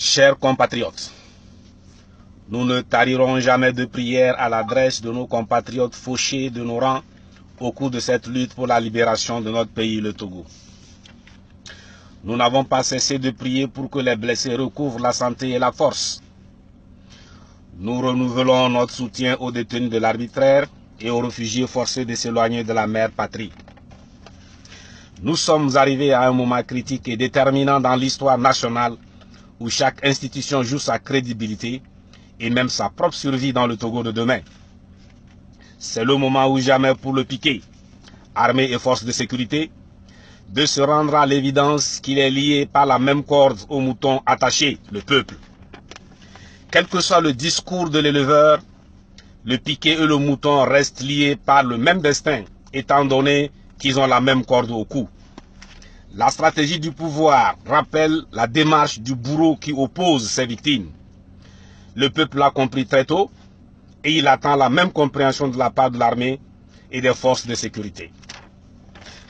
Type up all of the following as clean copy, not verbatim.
Chers compatriotes, nous ne tarirons jamais de prières à l'adresse de nos compatriotes fauchés de nos rangs au cours de cette lutte pour la libération de notre pays, le Togo. Nous n'avons pas cessé de prier pour que les blessés recouvrent la santé et la force. Nous renouvelons notre soutien aux détenus de l'arbitraire et aux réfugiés forcés de s'éloigner de la mère patrie. Nous sommes arrivés à un moment critique et déterminant dans l'histoire nationale où chaque institution joue sa crédibilité et même sa propre survie dans le Togo de demain. C'est le moment ou jamais pour le piqué, armée et forces de sécurité, de se rendre à l'évidence qu'il est lié par la même corde au mouton attaché, le peuple. Quel que soit le discours de l'éleveur, le piqué et le mouton restent liés par le même destin, étant donné qu'ils ont la même corde au cou. La stratégie du pouvoir rappelle la démarche du bourreau qui oppose ses victimes. Le peuple l'a compris très tôt et il attend la même compréhension de la part de l'armée et des forces de sécurité.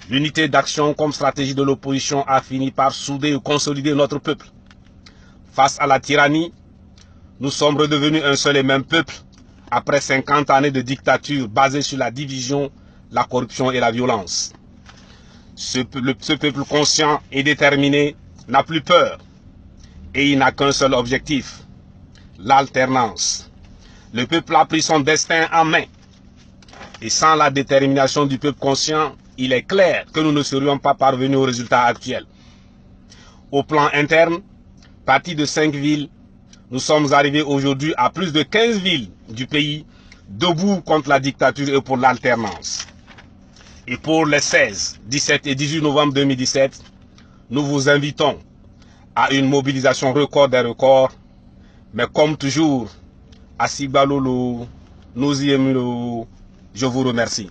L'unité d'action comme stratégie de l'opposition a fini par souder et consolider notre peuple. Face à la tyrannie, nous sommes redevenus un seul et même peuple après 50 années de dictature basée sur la division, la corruption et la violence. Ce peuple conscient et déterminé n'a plus peur et il n'a qu'un seul objectif, l'alternance. Le peuple a pris son destin en main et sans la détermination du peuple conscient, il est clair que nous ne serions pas parvenus au résultat actuel. Au plan interne, parti de 5 villes, nous sommes arrivés aujourd'hui à plus de 15 villes du pays debout contre la dictature et pour l'alternance. Et pour les 16, 17 et 18 novembre 2017, nous vous invitons à une mobilisation record des records. Mais comme toujours, à Sigbalolo, nous y aimons, je vous remercie.